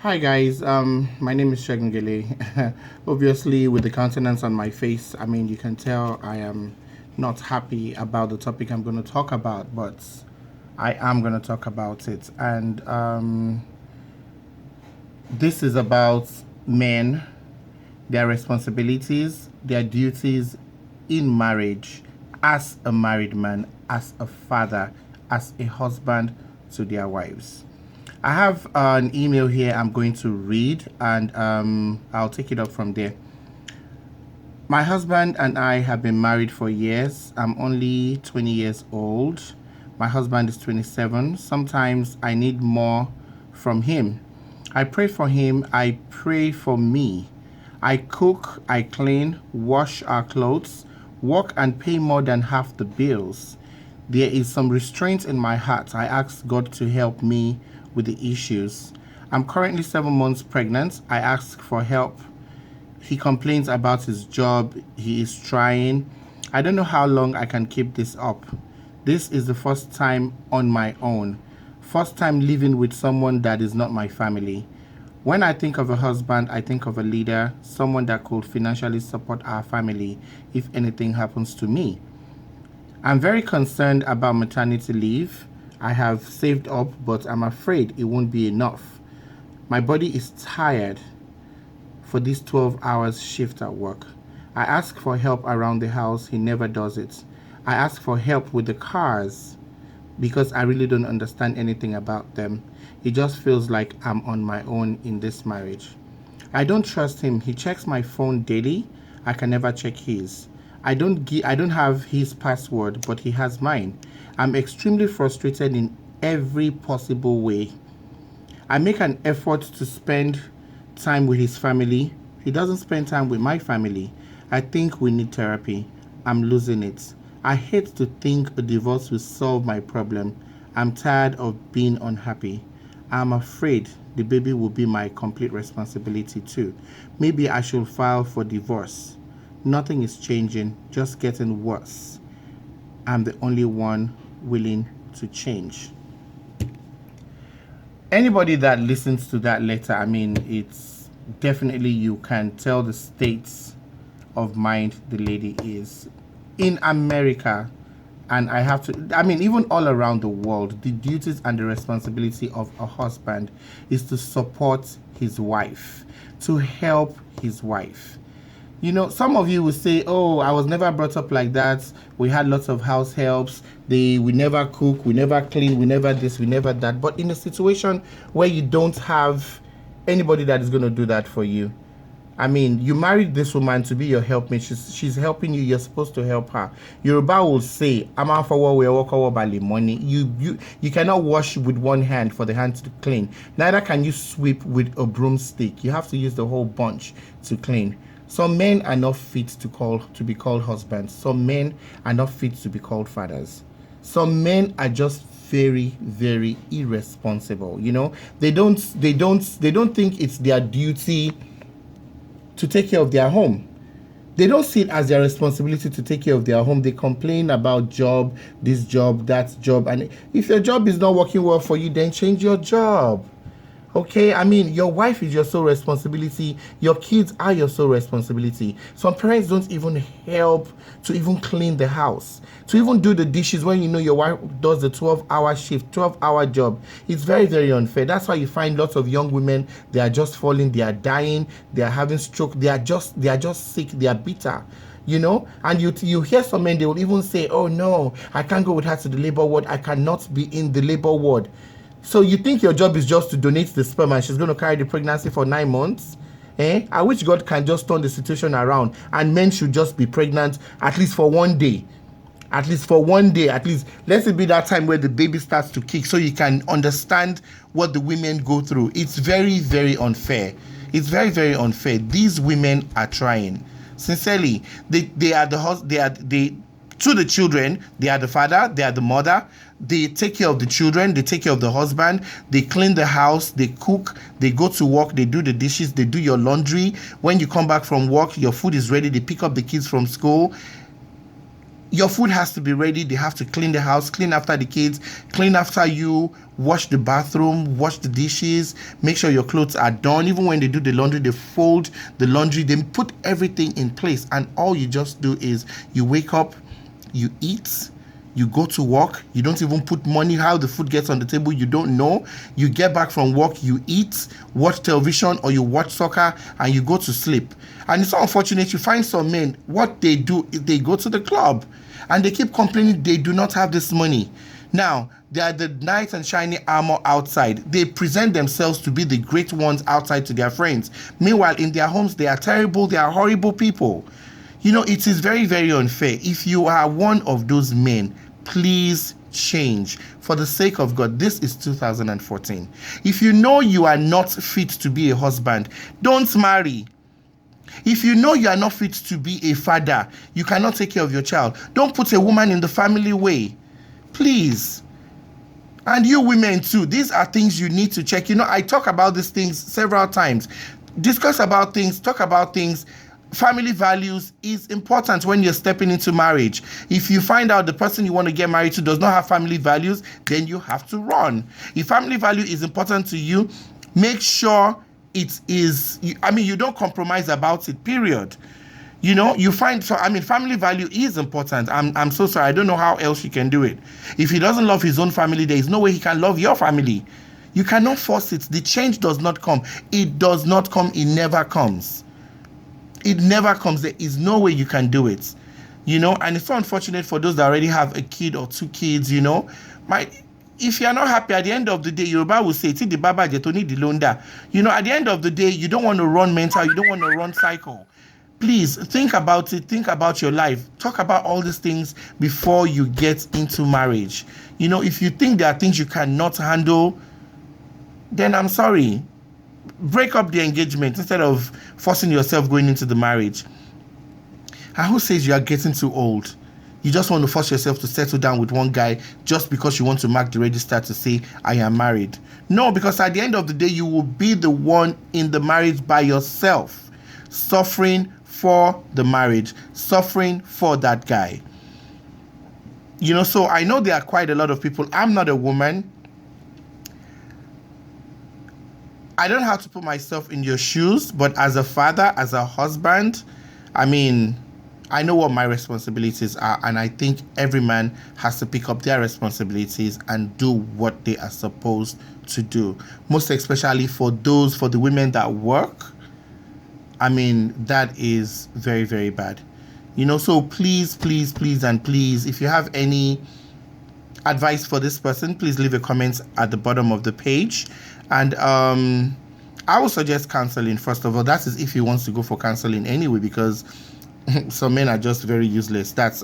Hi guys, my name is Shegungele. Obviously, with the countenance on my face, you can tell I am not happy about the topic I'm going to talk about, but I am going to talk about it. And this is about men, their responsibilities, their duties in marriage, as a married man, as a father, as a husband to their wives. I have an email here I'm going to read, and I'll take it up from there. My husband and I have been married for years. I'm only 20 years old. My husband is 27. Sometimes I need more from him. I pray for him. I pray for me. I cook, I clean, wash our clothes, work and pay more than half the bills. There is some restraint in my heart. I ask God to help me with the issues. I'm currently 7 months pregnant. I ask for help. He complains about his job. He is trying. I don't know how long I can keep this up. This is the first time on my own. First time living with someone that is not my family. When I think of a husband, I think of a leader, someone that could financially support our family if anything happens to me. I'm very concerned about maternity leave. I have saved up, but I'm afraid it won't be enough. My body is tired for this 12 hours shift at work. I ask for help around the house. He never does it. I ask for help with the cars because I really don't understand anything about them. It just feels like I'm on my own in this marriage. I don't trust him. He checks my phone daily. I can never check his. I don't have his password, but he has mine. I'm extremely frustrated in every possible way. I make an effort to spend time with his family. He doesn't spend time with my family. I think we need therapy. I'm losing it. I hate to think a divorce will solve my problem. I'm tired of being unhappy. I'm afraid the baby will be my complete responsibility too. Maybe I should file for divorce. Nothing is changing, just getting worse. I'm the only one willing to change. Anybody that listens to that letter, it's definitely, you can tell the states of mind the lady is in America. And I have to, even all around the world, the duties and the responsibility of a husband is to support his wife, to help his wife. Some of you will say, oh, I was never brought up like that. We had lots of house helps. We never cook, we never clean, we never this, we never that. But in a situation where you don't have anybody that is going to do that for you, you married this woman to be your helpmate. She's helping you. You're supposed to help her. Yoruba will say, "I'm out for what we walk over bali money." You cannot wash with one hand for the hands to clean. Neither can you sweep with a broomstick. You have to use the whole bunch to clean. Some men are not fit to be called husbands. Some men are not fit to be called fathers. Some men are just very, very irresponsible. They don't think it's their duty to take care of their home. They don't see it as their responsibility to take care of their home. They complain about job, this job, that job. And if your job is not working well for you, then change your job. Okay, your wife is your sole responsibility. Your kids are your sole responsibility. Some parents don't even help to even clean the house, to even do the dishes when your wife does the 12-hour shift, 12-hour job. It's very, very unfair. That's why you find lots of young women, they are just falling, they are dying, they are having stroke, they are just sick, they are bitter. And you hear some men, they will even say, oh no, I can't go with her to the labor ward. I cannot be in the labor ward. So you think your job is just to donate the sperm and she's going to carry the pregnancy for 9 months? I wish God can just turn the situation around and men should just be pregnant at least for 1 day. At least for 1 day. At least let it be that time where the baby starts to kick so you can understand what the women go through. It's very, very unfair. It's very, very unfair. These women are trying. Sincerely, they are to the children, they are the father, they are the mother. They take care of the children, they take care of the husband, they clean the house, they cook, they go to work, they do the dishes, they do your laundry. When you come back from work, your food is ready, they pick up the kids from school. Your food has to be ready. They have to clean the house, clean after the kids, clean after you, wash the bathroom, wash the dishes, make sure your clothes are done. Even when they do the laundry, they fold the laundry, they put everything in place. And all you just do is you wake up, you eat, you go to work, you don't even put money. How the food gets on the table, you don't know. You get back from work, you eat, watch television, or you watch soccer, and you go to sleep. And it's so unfortunate. You find some men, what they do is they go to the club and they keep complaining they do not have this money. Now, they are the knight and shiny armor outside. They present themselves to be the great ones outside to their friends. Meanwhile, in their homes, they are terrible, they are horrible people. You know, it is very, very unfair. If you are one of those men, please change. For the sake of God, this is 2014. If you know you are not fit to be a husband, don't marry. If you know you are not fit to be a father, you cannot take care of your child, don't put a woman in the family way. Please. And you women too, these are things you need to check. You know, I talk about these things several times. Discuss about things, talk about things. Family values is important when you're stepping into marriage. If you find out the person you want to get married to does not have family values, then you have to run. If family value is important to you, make sure it is, you don't compromise about it, period. You know, family value is important. I'm so sorry. I don't know how else you can do it. If he doesn't love his own family, there is no way he can love your family. You cannot force it. The change does not come. It does not come. It never comes. It never comes. There is no way you can do it. You know, and it's so unfortunate for those that already have a kid or two kids, you know. If you're not happy, at the end of the day, Yoruba will say, "Ti di baba je to ni di londa." You know, at the end of the day, you don't want to run mental, you don't want to run cycle. Please think about it. Think about your life. Talk about all these things before you get into marriage. You know, if you think there are things you cannot handle, then I'm sorry. Break up the engagement instead of forcing yourself going into the marriage. And who says you are getting too old? You just want to force yourself to settle down with one guy just because you want to mark the register to say, I am married. No, because at the end of the day, you will be the one in the marriage by yourself, suffering for the marriage, suffering for that guy. You know, so I know there are quite a lot of people. I'm not a woman. I don't have to put myself in your shoes, but as a father, as a husband, I know what my responsibilities are, and I think every man has to pick up their responsibilities and do what they are supposed to do. Most especially for the women that work. That is very, very bad. You know, so please, please, please, and please, if you have any advice for this person, please leave a comment at the bottom of the page. And I will suggest counseling, first of all. That is if he wants to go for counseling anyway, because some men are just very useless. That's